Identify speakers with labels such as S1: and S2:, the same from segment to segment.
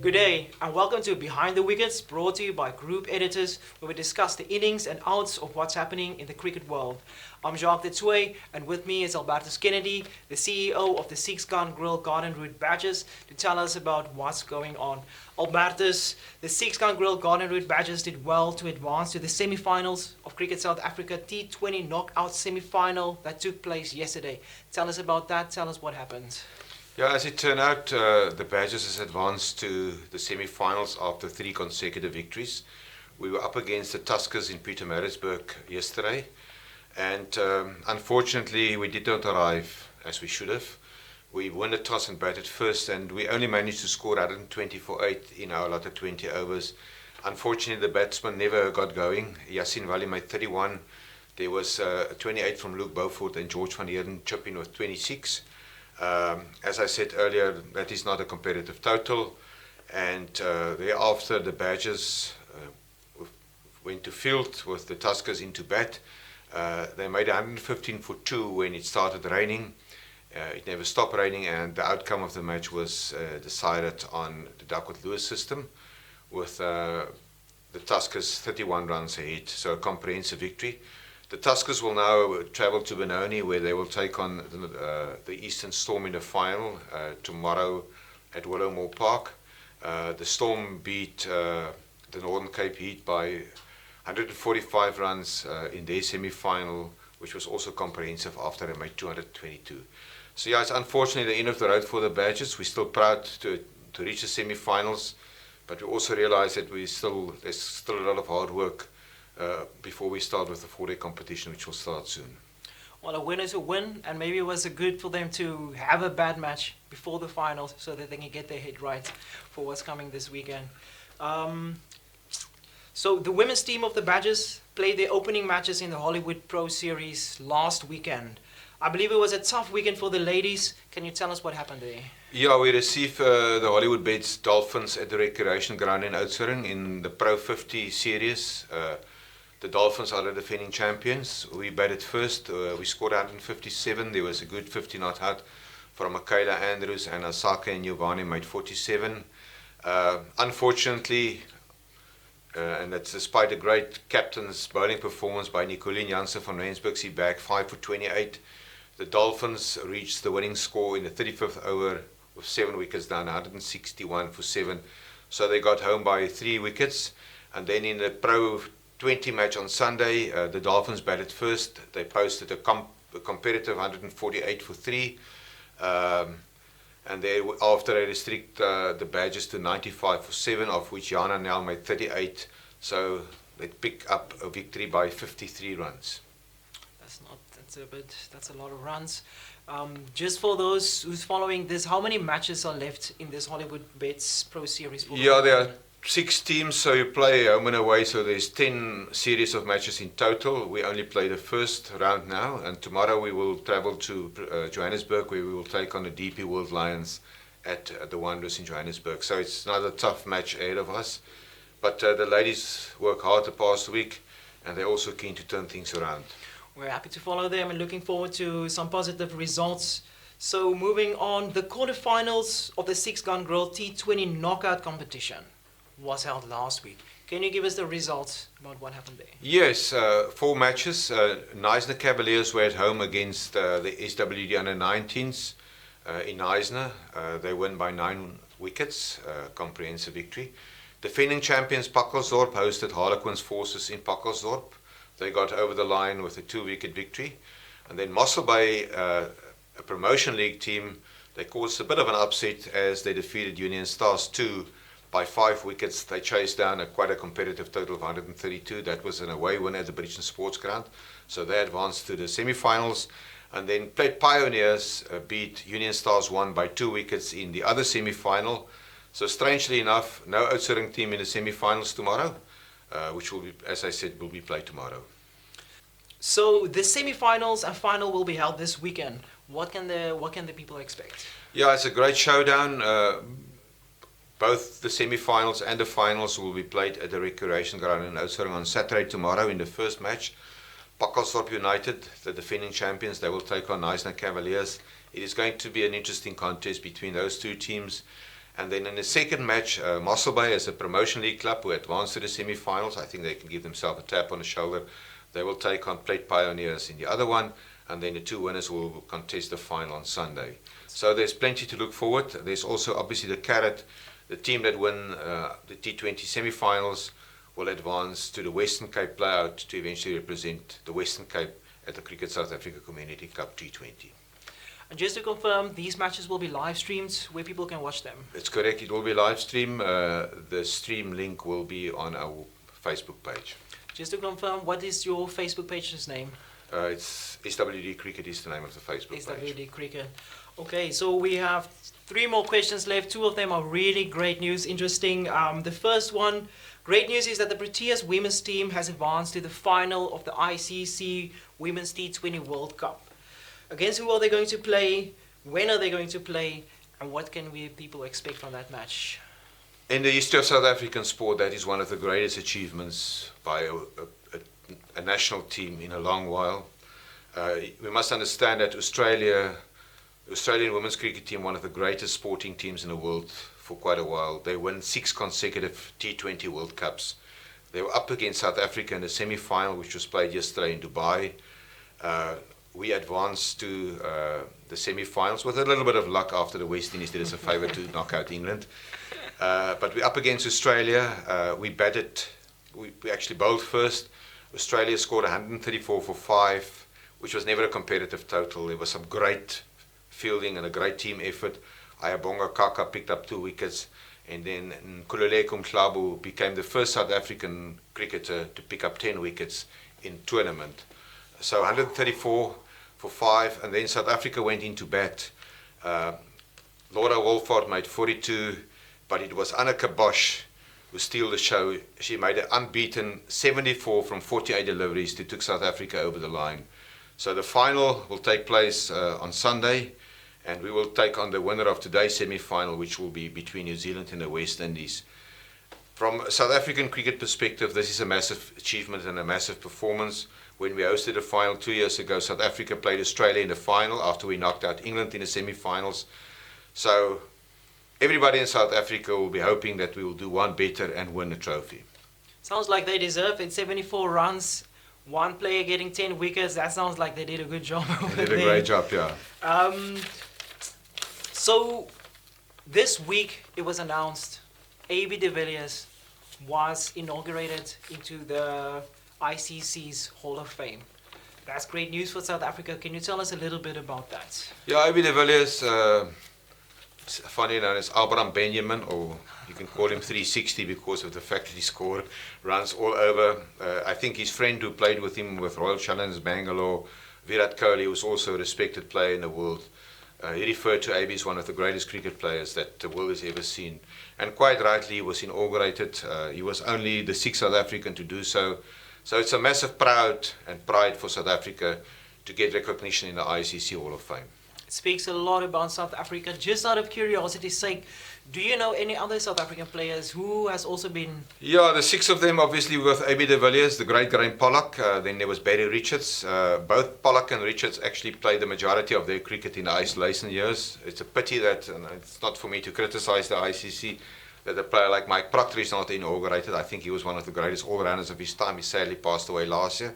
S1: Good day and welcome to Behind the Wickets, brought to you by Group Editors, where we discuss the innings and outs of what's happening in the cricket world. I'm Jacques Detzwe, and with me is Albertus Kennedy, the CEO of the Six Gun Grill Garden Route Badges, to tell us about what's going on. Albertus, the Six Gun Grill Garden Route Badges did well to advance to the semi-finals of Cricket South Africa T20 knockout semi-final that took place yesterday. Tell us about that, tell us what happened.
S2: Yeah, as it turned out, the Badgers has advanced to the semi-finals after 3 consecutive victories. We were up against the Tuskers in Pietermaritzburg yesterday, and unfortunately we did not arrive as we should have. We won the toss and batted first, and we only managed to score 120 for 8 in our allotted 20 overs. Unfortunately, the batsmen never got going. Yasin Wali made 31. There was 28 from Luke Beaufort, and George van Heerden chipped in with 26. As I said earlier, that is not a competitive total, and thereafter the Badgers went to field with the Tuskers into bat. They made 115 for 2 when it started raining. It never stopped raining, and the outcome of the match was decided on the Duckworth-Lewis system, with the Tuskers 31 runs ahead, so a comprehensive victory. The Tuskers will now travel to Benoni, where they will take on the Eastern Storm in the final tomorrow at Willowmore Park. The Storm beat the Northern Cape Heat by 145 runs in their semi-final, which was also comprehensive after they made 222. So yeah, it's unfortunately the end of the road for the Badgers. We're still proud to reach the semi-finals, but we also realize that there's still a lot of hard work before we start with the 4-day competition, which will start soon.
S1: Well, a win is a win, and maybe it was good for them to have a bad match before the finals so that they can get their head right for what's coming this weekend. So the women's team of the Badgers played their opening matches in the Hollywood Pro Series last weekend. I believe it was a tough weekend for the ladies. Can you tell us what happened there?
S2: Yeah, we received the Hollywoodbets Dolphins at the Recreation Ground in Oudtshoorn in the Pro 50 series. The Dolphins are the defending champions. We batted first. We scored 157. There was a good 50 not out from Michaela Andrews, and Asaka and Giovanni made 47. Unfortunately, and that's despite a great captain's bowling performance by Nicolene Janssen van Rensburg, she bagged 5 for 28. The Dolphins reached the winning score in the 35th over with 7 wickets down, 161 for 7. So they got home by 3 wickets. And then in the Pro 20 match on Sunday, the Dolphins batted first. They posted a competitive 148 for 3. And after they restrict the Badgers to 95 for 7, of which Jana Nel made 38. So they pick up a victory by 53 runs.
S1: That's a lot of runs. Just for those who's following this, how many matches are left in this Hollywoodbets Pro Series?
S2: Yeah, there are 6 teams, so you play home and away, so there's 10 series of matches in total. We only play the first round now, and tomorrow we will travel to Johannesburg, where we will take on the DP World Lions at the Wanderers in Johannesburg. So it's another tough match ahead of us, but the ladies work hard the past week, and they're also keen to turn things around.
S1: We're happy to follow them and looking forward to some positive results. So moving on, the quarterfinals of the Six Gun Grill T20 knockout competition was held last week. Can you give us the results about what happened there?
S2: Yes, 4 matches. Knysna Cavaliers were at home against the SWD under-19s in Knysna. They won by 9 wickets, comprehensive victory. Defending champions Pakkelsdorp hosted Harlequins Forces in Pakkelsdorp. They got over the line with a 2-wicket victory. And then Mossel Bay, a promotion league team, they caused a bit of an upset as they defeated Union Stars 2 by 5 wickets. They chased down quite a competitive total of 132. That was an away win at the Bridgeton Sports Ground. So they advanced to the semi-finals. And then Plett Pioneers beat Union Stars 1 by 2 wickets in the other semi-final. So strangely enough, no Oudtshoorn team in the semi-finals tomorrow, which will be, as I said, will be played tomorrow.
S1: So the semi-finals and final will be held this weekend. What can the people expect?
S2: Yeah, it's a great showdown. Both the semi-finals and the finals will be played at the Recreation Ground in Oudtshoorn on Saturday tomorrow in the first match. Pakkelsdorp United, the defending champions, they will take on Knysna Cavaliers. It is going to be an interesting contest between those 2 teams. And then in the second match, Mossel Bay is a promotion league club who advanced to the semi-finals. I think they can give themselves a tap on the shoulder. They will take on Plate Pioneers in the other one, and then the two winners will contest the final on Sunday. So there's plenty to look forward. There's also obviously the carrot. The team that win the T20 semi-finals will advance to the Western Cape playout to eventually represent the Western Cape at the Cricket South Africa Community Cup T20.
S1: And just to confirm, these matches will be live streamed where people can watch them.
S2: It's correct. It will be live stream. The stream link will be on our Facebook page.
S1: Just to confirm, what is your Facebook page's name?
S2: It's SWD Cricket is the name of the Facebook page.
S1: SWD Cricket. Okay, so we have 3 more questions left. 2 of them are really great news, interesting. The first one, great news, is that the Proteas women's team has advanced to the final of the ICC Women's T20 World Cup. Against who are they going to play? When are they going to play? And what can people expect from that match?
S2: In the history of South African sport, that is one of the greatest achievements by a national team in a long while. We must understand that the Australian women's cricket team, one of the greatest sporting teams in the world for quite a while. They won 6 consecutive T20 World Cups. They were up against South Africa in the semi-final, which was played yesterday in Dubai. We advanced to the semi-finals with a little bit of luck after the West Indies did us a favour to knock out England. But we're up against Australia. We batted, we actually bowled first. Australia scored 134 for 5, which was never a competitive total. There was some great fielding and a great team effort. Ayabonga Kaka picked up 2 wickets, and then Nkululeko Mhlabu became the first South African cricketer to pick up 10 wickets in tournament. So 134 for 5, and then South Africa went into bat. Laura Wolford made 42, but it was Anneke Bosch who stole the show. She made an unbeaten 74 from 48 deliveries to took South Africa over the line. So the final will take place on Sunday, and we will take on the winner of today's semi-final, which will be between New Zealand and the West Indies. From a South African cricket perspective, this is a massive achievement and a massive performance. When we hosted the final 2 years ago, South Africa played Australia in the final after we knocked out England in the semi-finals. So everybody in South Africa will be hoping that we will do one better and win the trophy.
S1: Sounds like they deserve it. 74 runs, 1 player getting 10 wickets. That sounds like they did a good job over there.
S2: They did a great job, yeah.
S1: So this week it was announced AB de Villiers was inaugurated into the ICC's Hall of Fame. That's great news for South Africa. Can you tell us a little bit about that?
S2: Yeah, AB de Villiers, funny known as Abraham Benjamin, or you can call him 360 because of the fact that he scored runs all over. I think his friend who played with him with Royal Challengers Bangalore, Virat Kohli, was also a respected player in the world. He referred to AB as one of the greatest cricket players that the world has ever seen. And quite rightly, he was inaugurated. He was only the 6th South African to do so. So it's a massive pride for South Africa to get recognition in the ICC Hall of Fame.
S1: It speaks a lot about South Africa. Just out of curiosity's sake, do you know any other South African players who has also been...
S2: Yeah, the 6 of them obviously with AB de Villiers, the great Graham Pollock, then there was Barry Richards. Both Pollock and Richards actually played the majority of their cricket in the isolation years. It's a pity that, and it's not for me to criticize the ICC, that a player like Mike Proctor is not inaugurated. I think he was one of the greatest all-rounders of his time. He sadly passed away last year.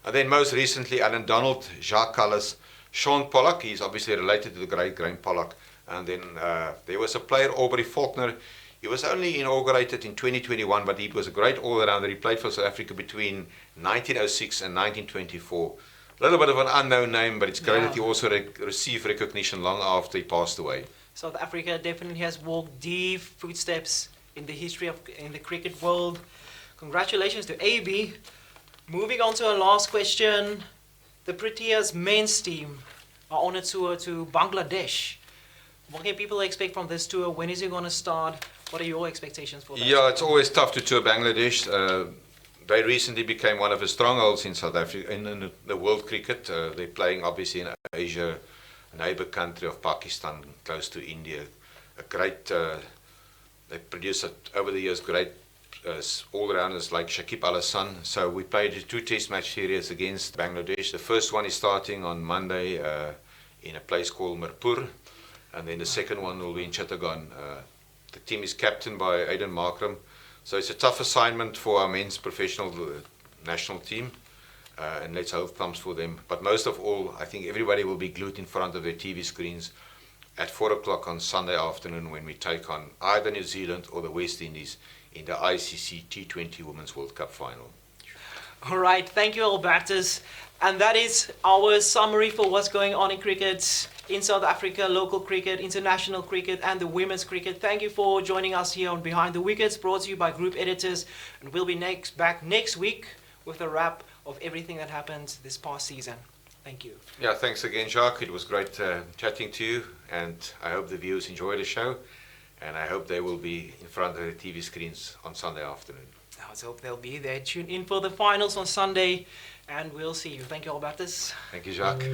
S2: And then most recently, Alan Donald, Jacques Callis, Sean Pollock. He's obviously related to the great Graham Pollock. And then there was a player, Aubrey Faulkner. He was only inaugurated in 2021, but he was a great all-rounder. He played for South Africa between 1906 and 1924. A little bit of an unknown name, but it's great that he also received recognition long after he passed away.
S1: South Africa definitely has walked deep footsteps in the history of the cricket world. Congratulations to AB. Moving on to our last question. The Proteas men's team are on a tour to Bangladesh. What can people expect from this tour? When is it going to start? What are your expectations for that?
S2: Yeah, it's always tough to tour Bangladesh. They recently became one of the strongholds in South Africa, in the world cricket. They're playing obviously in Asia, a neighbor country of Pakistan, close to India. A great, they produced over the years great all-rounders like Shakib Al Hasan. So we played 2 test match series against Bangladesh. The first one is starting on Monday in a place called Mirpur, and then the second one will be in Chittagong The team is captained by Aidan Markram. So it's a tough assignment for our men's professional national team. And let's hope thumbs for them. But most of all, I think everybody will be glued in front of their TV screens at 4 o'clock on Sunday afternoon when we take on either New Zealand or the West Indies in the ICC T20 Women's World Cup final.
S1: All right, thank you, Albertus. And that is our summary for what's going on in cricket in South Africa, local cricket, international cricket, and the women's cricket. Thank you for joining us here on Behind the Wickets, brought to you by Group Editors. And we'll be back next week with a wrap of everything that happened this past season. Thank you.
S2: Yeah, thanks again, Jacques. It was great chatting to you, and I hope the viewers enjoy the show, and I hope they will be in front of the TV screens on Sunday afternoon.
S1: Let's hope they'll be there. Tune in for the finals on Sunday, and we'll see you. Thank you, Albertus.
S2: Thank you, Jacques.